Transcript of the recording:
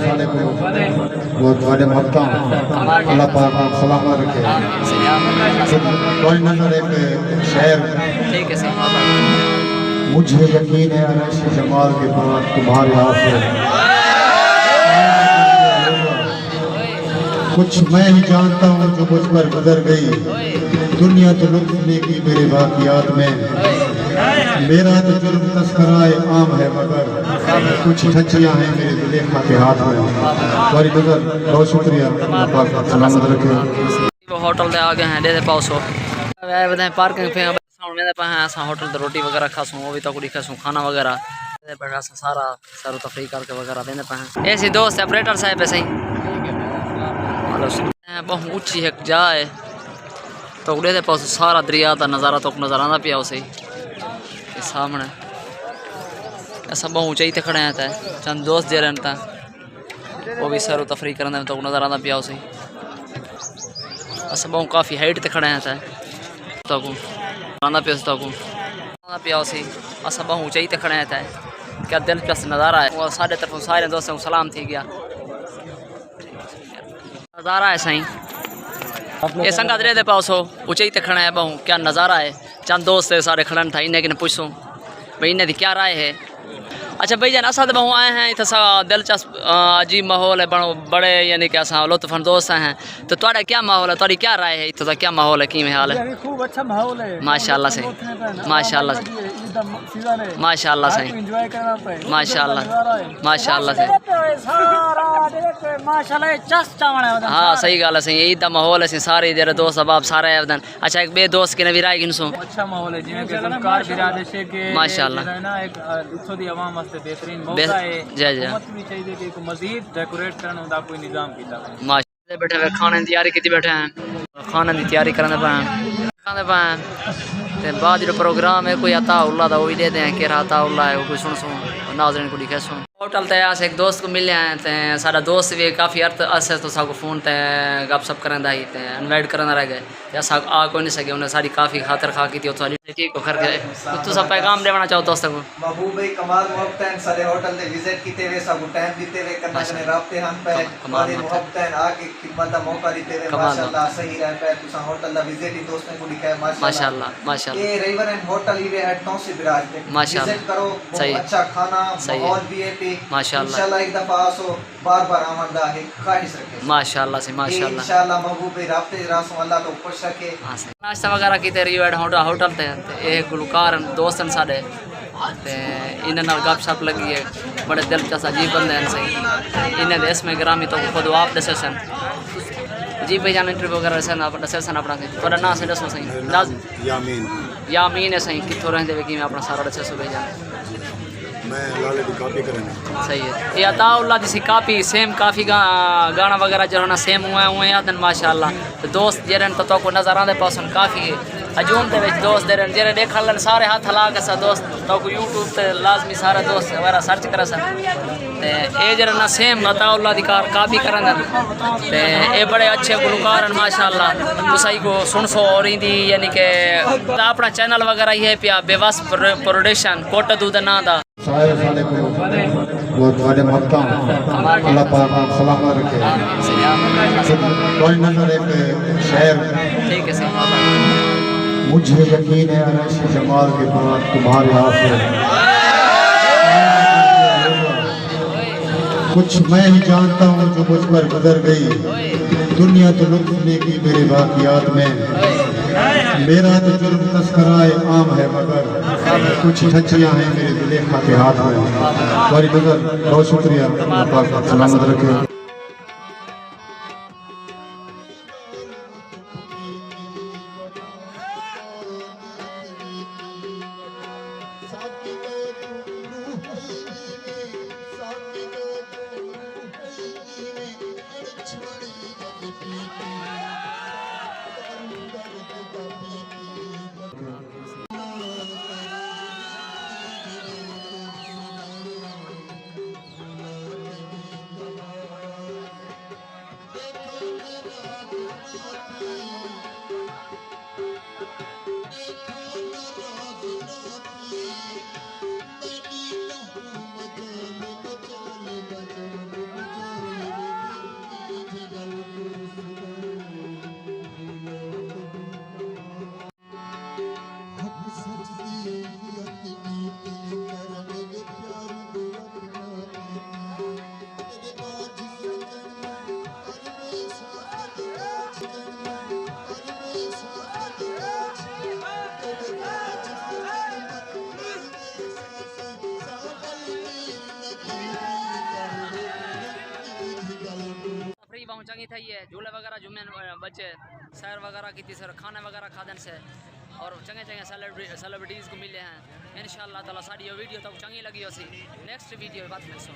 साले को वो थोड़े मक्का अल्लाह पाक सलामत रखे। कोई नजर एक शहर मुझे यकीन है अरश जमाल के बाद तुम्हारे हाथ में कुछ मैं ही जानता हूँ जो मुझ पर गुजर गई। दुनिया तो लुत्फ लेगी मेरे बाकियात में, मेरा तो जुर्म तस्कराए आम है मगर कुछ छज्जियाँ हैं मेरे जुलेखा के हाथ में। तुम्हारी नजर बहुत शुक्रिया, सलामत रखे। होटल दे आ गए हैं दे पासो बताएं पार्किंग पे होटल तो रोटी वगैरह खासूँ वो भी तो कुछ खासूँ खाना वगैरह सारा सर तफरी करके वगैरह देने पे ऐसे दोस्त ऑपरेटर साहब पे सही बहुत ऊँची है जाए तो उड़े पास सारा दरिया का नज़ारा तो नज़र आना पिया उसे सामने ऐसा बहुत ऊंचाई ते खड़े हैं चंद दोस्त जे रहता वो भी सर तफरी करने तो नज़र आना पिया उसे ऐसा बहुत काफ़ी हाइट ते खड़े हैं तो आना पिया पिया उसे ऐसा बहुत ऊंचाई ते खड़े हैं क्या दिलचस्प नज़ारा है वो साढ़े तरफों सारे दोस्तों को सलाम थी गया नज़ारा है सही ये संगत रे दे पास हो ऊंचाई ते खड़ा है बहु क्या नज़ारा है चंद दोस्त सारे खड़न था इन्हें कि पूछूँ भाई इन्हें दी क्या राय है। अच्छा भाई जान असा बहु आए हैं इतना सा दिलचस्प अजीब माहौल है बड़े यानी कि असा लुत्फ दोस्त हैं तो थोड़ा क्या माहौल है थोड़ी क्या राय है इतना क्या माहौल है कि हाल है। खूब अच्छा माहौल है माशाल्लाह से माशाल्लाह माशाल्लाह से माशाल्लाह माशाल्लाह से हाँ सही गल है सही ईद का माहौल है सारे जेरे दोस्त अहबाब सारे आवेदन। अच्छा एक बे दोस्त की नवी राय गिनसो अच्छा माहौल है जिवें के ज़ुल्फ़कार बिरादर के माशाल्लाह ना एक इत्थों दी आवाम वास्ते बेहतरीन मौका है हुकूमत भी चाहिए कि मज़ीद डेकोरेट करने दा कोई निज़ाम कीता माशाल्लाह बैठे हुए खाने की तैयारी की बैठे हैं खाने की तैयारी करने पे बाद जो प्रोग्राम है कोई अताउल्लाह दा वो भी दे दें कि अताउल्लाह है वो कोई सुन नाज़रीन को दिखे सुन होटल ते आज एक दोस्त को मिले हैं ते सारा दोस्त भी काफ़ी अर्से तो साको फ़ोन ते गप सप करन दा ही ते इनवाइट करन रह गए या सा आ कोई नहीं सके उन्हें सारी काफ़ी खातर खा की थी थोड़ी ठीक को कर गए तो सब पैगाम देना चाहो दोस्तों को महबूब भाई कमाल मोहब्बत सारे होटल दे विजिट कीते वे सब टाइम दीते वे करना कने राब्ते हन पे हमारी मोहब्बत आके खिदमत दा मौका दीते वे माशाल्लाह सही रह पे तुसा होटल दा विजिट ही दोस्तों को दिखाए माशाल्लाह माशाल्लाह ये river and hotel he way head town से बिराज पे विजिट करो अच्छा खाना माहौल वीआईपी माशाल्लाह एक दफा आसो बार-बार आमदा है ख्वाहिश रखे माशाल्लाह से माशाल्लाह इंशाल्लाह महबूब भाई राब्ते रासो अल्लाह तो खुश रखे। नाश्ता वगैरह कीते रिवर होटल ते एक गुलकार दोस्तन साडे ते इन्हें नाल गपशप लगी है बड़े दिलचस्प अजीब बंदे हैं सही इन्हें देश में ग्रामी तो खुद आप दसे सन जी भाई जान इंटरव्यू वगैरह से ना दसे सन अपना थोड़ा ना से दसो सही यामीन है सही किथों रहंदे वे कि मैं अपना सारा दसे सो भाई जान मैं लाले दी कॉपी करना सही है ये अताउल्लाह दी कॉपी सेम काफ़ी गाना वगैरह जो ना सेम हुए यादन माशाल्लाह तो दोस्त जरन तो को नज़र आंदे पसंद काफ़ी हजूम दे विच दोस्त दे जेरे देखन लन सारे हाथ हला के सा दोस्त तो को यूट्यूब ते लाजमी सारे दोस्त वगैरह सर्च कर सन ते ए जरा ना सेम अताउल्लाह दी कॉपी करन ते ए बड़े अच्छे गुलकार हैं माशाल्लाह तुसाई को सुन सो और इंदी यानी के अपना चैनल वगैरह ये पिया बेवस प्रोडक्शन कोटा दूध ना दा सारे साले को वो थोड़े मक्का अल्लाह पाक सलामत रखे। कोई नजर एक शहर ठीक है सही मुझे यकीन है अरश जमाल के बाद तुम्हारे हाथ में कुछ मैं ही जानता हूँ जो मुझ पर गुजर गई। दुनिया तो लुत्फ लेगी मेरे बाकियात में, मेरा तो जुर्म तस्कराए आम है मगर कुछ छज्जियाँ हैं मेरे जुलेखा के हाथ में। तुम्हारी नजर बहुत शुक्रिया, सलामत रखे। चंगी थी है झूले वगैरह जुमे बच्चे सैर वगैरह की थी सर खाने वगैरह खादन से और चंगे चंगे सेलिब्रिटीज़ को मिले हैं। इंशाअल्लाह ताला साड़ी वीडियो तो चंगी लगी हो सी नेक्स्ट वीडियो बात में सुन।